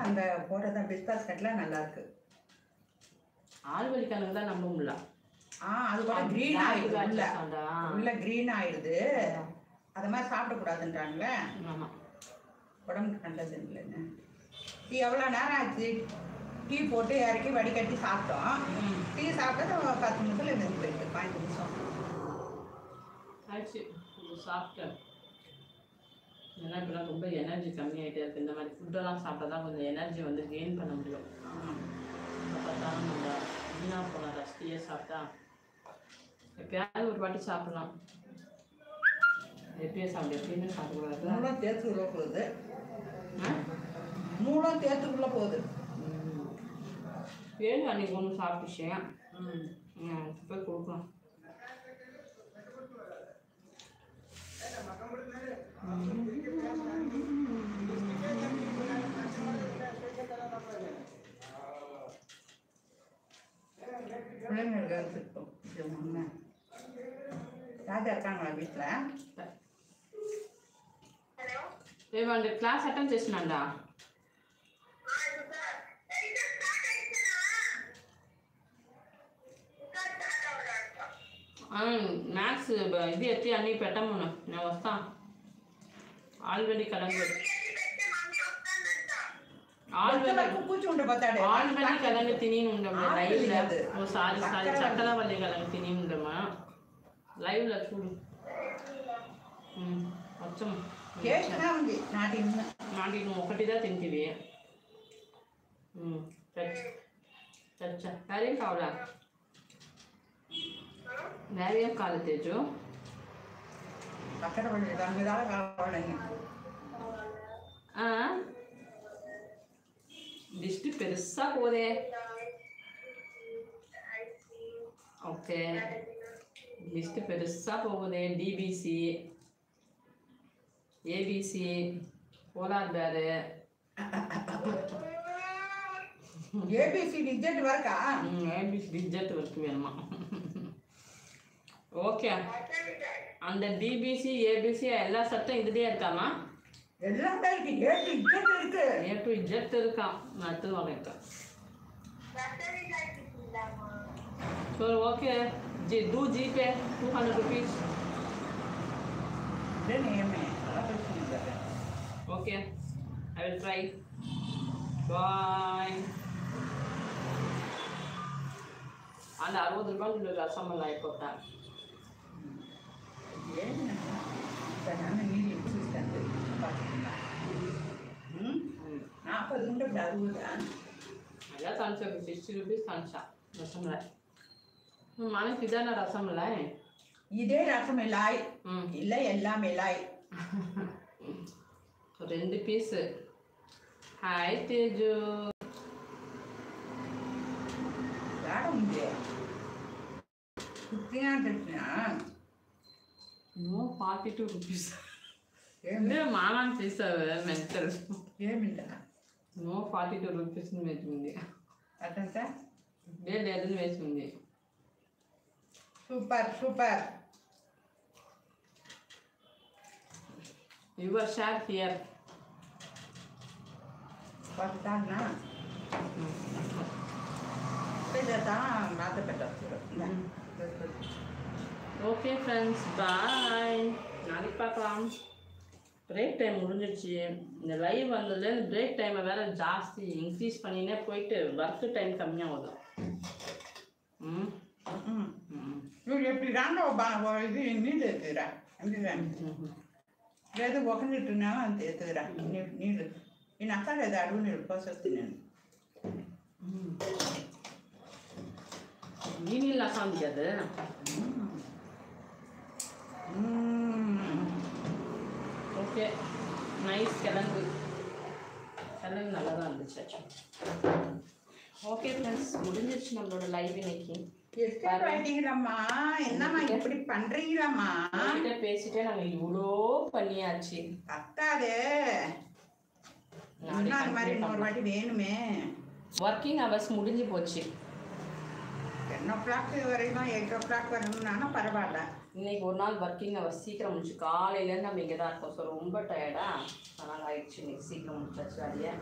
அந்த போடுறத பிஸ்தாஸ்கட்லாம் நல்லா இருக்கு. ஆழ்வழி கிழங்கு தான் நம்ப முடியல. அது கூட க்ரீன் ஆயிடுது, உள்ள க்ரீன் ஆயிடுது. அது மாதிரி சாப்பிடக்கூடாதுன்றாங்களே. ஆமாம், உடம்புக்கு நல்லது இல்லைன்னு. டீ எவ்வளோ நேரம் ஆச்சு? டீ போட்டு இறக்கி வடிகட்டி சாப்பிட்டோம். டீ சாப்பிட்டது 10 நிமிஷத்தில் நின்று போயிடுது, 15 நிமிஷம் ஆயிடுச்சு. கொஞ்சம் சாப்பிட்டேன். ஏன்னா இப்போலாம் ரொம்ப எனர்ஜி கம்மியாகிட்டே இருக்குது. இந்த மாதிரி ஃபுட்டெல்லாம் சாப்பிட்டா தான் கொஞ்சம் எனர்ஜி வந்து கெயின் பண்ண முடியும். பார்த்தாலும் நம்ம வீணாக போன ரஸ்டியே சாப்பிட்டா எப்பயாவது ஒரு வாட்டி சாப்பிடலாம். எப்பயே சாப்பிட எப்பயுமே சாப்பிடக்கூடாது. மூலம் தேத்துக்குள்ளே போகுது, மூலம் தேத்துக்குள்ளே போகுது. ஏழு அன்றைக்கி ஒன்று சாப்பிட்டுச்சேன். போய் கொடுக்கலாம். பிள்ளைங்களுக்கு எடுத்துக்கிட்டோம். ராஜா இருக்காங்களா வீட்டில்? రేవండి క్లాస్ అటెండ్ చేసినాండా? మ్యాథ్స్ ఇది ఎత్తి అన్నీ పెట్టము, నేను వస్తా. ఆల్రెడీ కలంగు ఆల్రెడీ కలంగు తిని ఉండము లైవ్లో. సారీ చక్కల వల్లే కలంగు తిని ఉండమా లైవ్లో చూడు. వచ్చాము నాటి నువ్వు ఒకటిదా తింటివి. వేరేం కావాలా? వేరేం కావాలి తేజు? లిస్ట్ పెరుసా పోదే. ఓకే, లిస్ట్ పెరుసా పోదే. డిబిసి, ஏபிசி, போலார் பேரு, ஏபிசி டிஜெட் வர்க்கா? ஏபிசி டிஜெட் வர்க்கு வேணுமா? ஓகே, அந்த டிபிசி ஏபிசி எல்லா சட்டம் இதுலேயே இருக்காமா? எல்லாம் இருக்கு. ஏ டு இஜெட் இருக்கு. ஏ டு இஜெட் இருக்கான். நான் எடுத்து வாங்கிட்டேன். சரி, okay. To GPay 200 rupees. Okay, I will try. Bye. அந்த 60 ரூபாய்க்கு ரசமலாய் போட்டேன். అలా కాన్సా 60 రూపీస్ కాన్సా రసమలాయ్. మనకి ఇదేనా రసమలాయ్? ఇదే రసమలాయ్. இல்லை எல்லாம் மலாய். 2 பீஸ். ஹாய் தேஜு. யார முடியே குட்டியா தெரியா? No 42 rupees. ఏందే మానాన్ని తీసావే మెంటల్. ఏమిందా? నో 42 rupees ని వేసింది. అదంత లేదని వేసింది. Super super. Your share here. Pastana. Pedata, nada pedata. Okay friends, bye. நாளைக்கு பார்க்கலாம். பிரேக் டைம் முடிஞ்சிடுச்சு. இந்த லைவ் வந்ததுலேருந்து பிரேக் டைமை வேறு ஜாஸ்தி இன்க்ரீஸ் பண்ணினே போயிட்டு ஒர்க்கு டைம் கம்மியாகுது. இவர் எப்படி தாங்க இது நீடு இருக்குறா? లేదు ఒక నీటున్నా అంతే ఎత్తుకురా నీళ్ళు. నేను అక్కర్లేదు, అడుగు నీళ్ళు పోసొస్తే నేను ఈ నీళ్ళు అసాంది కదా. Okay, nice. கிழங்கு நல்லா தான் இருந்துச்சு. ஓகே ஃப்ரெண்ட்ஸ், முடிஞ்சிருச்சு நம்மளோட லைவ் இன்னைக்கு. பண்ணிக்கிறோம்மா, என்னம்மா இப்படி பண்றீங்களாம்மா? பேசிட்டே நாங்க இவ்வளோ பண்ணியாச்சு. பத்தாதே, அந்த மாதிரி இன்னொரு வாட்டி வேணுமே. ஒர்க்கிங் ஹவர்ஸ் முடிஞ்சு போச்சு. 10 o'clock வரைக்கும் 8 o'clock வரணும்னா பரவாயில்ல. இன்னைக்கு ஒரு நாள் ஒர்க்கிங் ஹவர்ஸ் சீக்கிரம் முடிச்சு. காலையிலேருந்து நம்ம இங்கே தான் இருக்கோம். ஸோ ரொம்ப டயர்டா அதனால் ஆயிடுச்சு. இன்னைக்கு சீக்கிரம் முடிச்சாச்சு வேலையை.